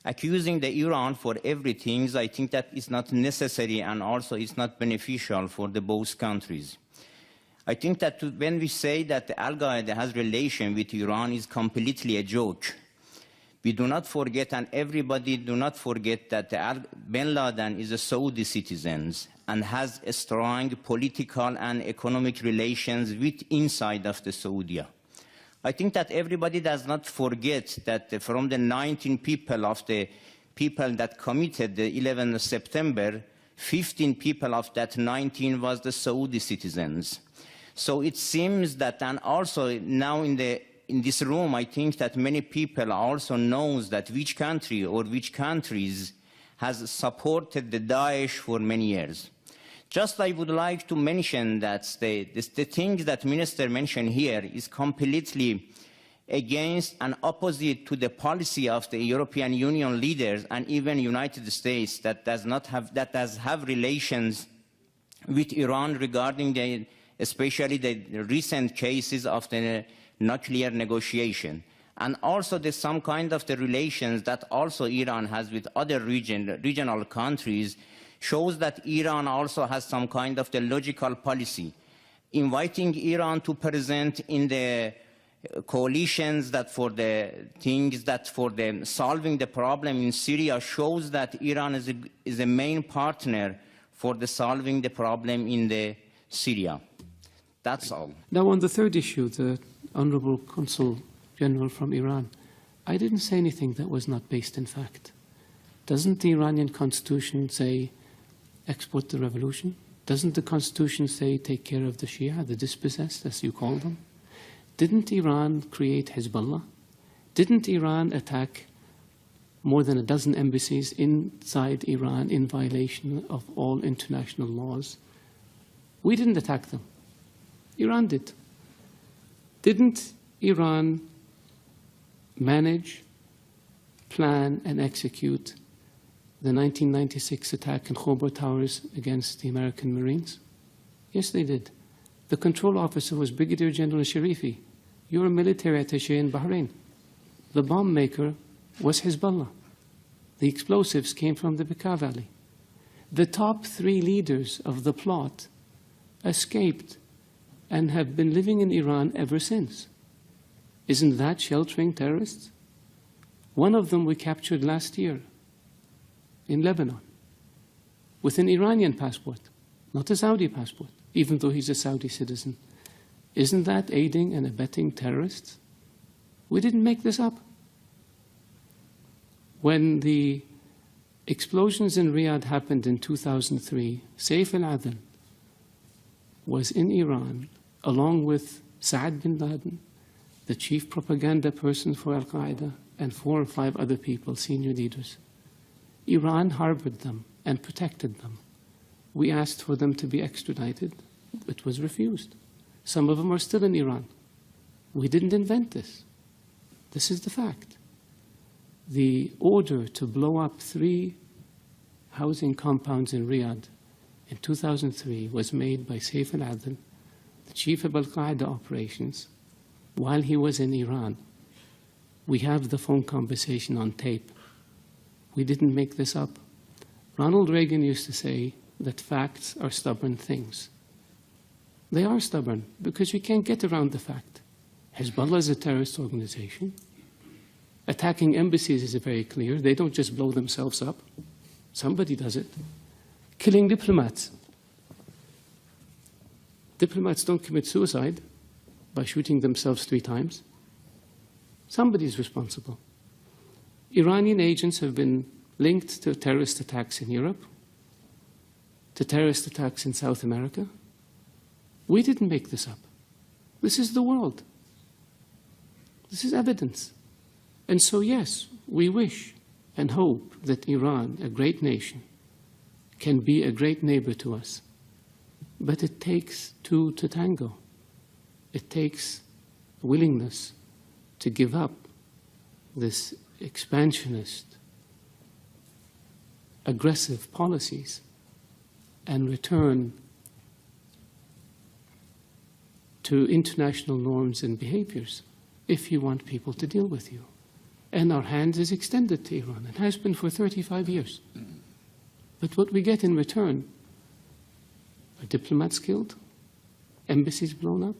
Accusing the Iran for everything, I think that is not necessary and also is not beneficial for the both countries. I think that when we say that Al-Qaeda has relation with Iran is completely a joke. We do not forget, and everybody do not forget, that bin Laden is a Saudi citizen and has a strong political and economic relations with inside of the Saudi. I think that everybody does not forget that from the 19 people of the people that committed the 11th of September, 15 people of that 19 was the Saudi citizens. So it seems that, and also now in this room, I think that many people also knows that which country or which countries has supported the Daesh for many years. Just I would like to mention that the things that Minister mentioned here is completely against and opposite to the policy of the European Union leaders and even United States that does have relations with Iran regarding especially the recent cases of the nuclear negotiation. And also there's some kind of the relations that also Iran has with other regional countries shows that Iran also has some kind of the logical policy. Inviting Iran to present in the coalitions that for the things that for them solving the problem in Syria shows that Iran is a main partner for the solving the problem in the Syria. That's all. Now on the third issue, the Honorable Consul General from Iran, I didn't say anything that was not based in fact. Doesn't the Iranian constitution say export the revolution? Doesn't the constitution say take care of the Shia, the dispossessed, as you call them? Didn't Iran create Hezbollah? Didn't Iran attack more than a dozen embassies inside Iran in violation of all international laws? We didn't attack them. Iran did. Didn't Iran manage, plan, and execute the 1996 attack in Khobar Towers against the American Marines? Yes, they did. The control officer was Brigadier General Sharifi. You're a military attaché in Bahrain. The bomb maker was Hezbollah. The explosives came from the Bekaa Valley. The top 3 leaders of the plot escaped and have been living in Iran ever since. Isn't that sheltering terrorists? One of them we captured last year in Lebanon with an Iranian passport, not a Saudi passport, even though he's a Saudi citizen. Isn't that aiding and abetting terrorists? We didn't make this up. When the explosions in Riyadh happened in 2003, Saif al-Adl was in Iran along with Saad bin Laden, the chief propaganda person for Al-Qaeda, and 4 or 5 other people, senior leaders. Iran harbored them and protected them. We asked for them to be extradited. It was refused. Some of them are still in Iran. We didn't invent this. This is the fact. The order to blow up 3 housing compounds in Riyadh in 2003 was made by Saif al-Adl, the chief of Al-Qaeda operations, while he was in Iran. We have the phone conversation on tape. We didn't make this up. Ronald Reagan used to say that facts are stubborn things. They are stubborn because you can't get around the fact. Hezbollah is a terrorist organization. Attacking embassies is very clear. They don't just blow themselves up. Somebody does it. Killing diplomats. Diplomats don't commit suicide by shooting themselves 3 times. Somebody is responsible. Iranian agents have been linked to terrorist attacks in Europe, to terrorist attacks in South America. We didn't make this up. This is the world. This is evidence. And so, yes, we wish and hope that Iran, a great nation, can be a great neighbor to us. But it takes 2 to tango. It takes willingness to give up this expansionist, aggressive policies and return to international norms and behaviors if you want people to deal with you. And our hand is extended to Iran. It has been for 35 years. But what we get in return are diplomats killed, embassies blown up,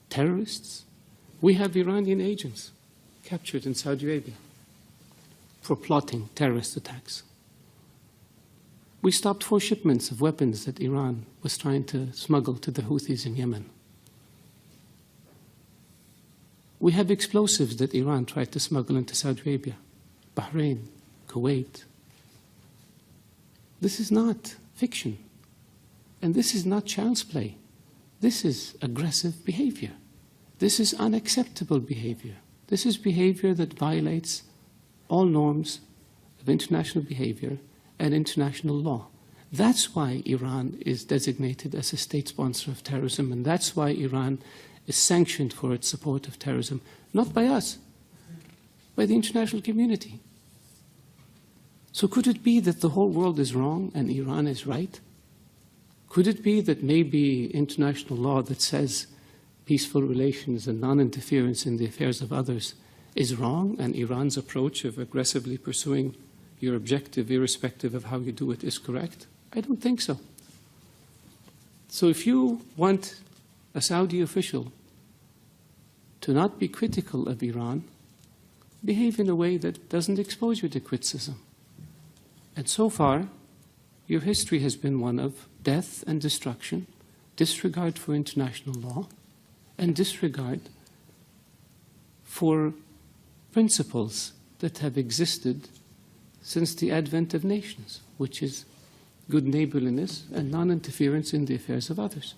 terrorists. We have Iranian agents captured in Saudi Arabia for plotting terrorist attacks. We stopped 4 shipments of weapons that Iran was trying to smuggle to the Houthis in Yemen. We have explosives that Iran tried to smuggle into Saudi Arabia, Bahrain, Kuwait. This is not fiction. And this is not child's play. This is aggressive behavior. This is unacceptable behavior. This is behavior that violates all norms of international behavior and international law. That's why Iran is designated as a state sponsor of terrorism, and that's why Iran is sanctioned for its support of terrorism, not by us, by the international community. So could it be that the whole world is wrong and Iran is right? Could it be that maybe international law that says peaceful relations and non-interference in the affairs of others is wrong, and Iran's approach of aggressively pursuing your objective, irrespective of how you do it, is correct? I don't think so. So if you want a Saudi official to not be critical of Iran, behave in a way that doesn't expose you to criticism. And so far, your history has been one of death and destruction, disregard for international law, and disregard for principles that have existed since the advent of nations, which is good neighborliness and non-interference in the affairs of others.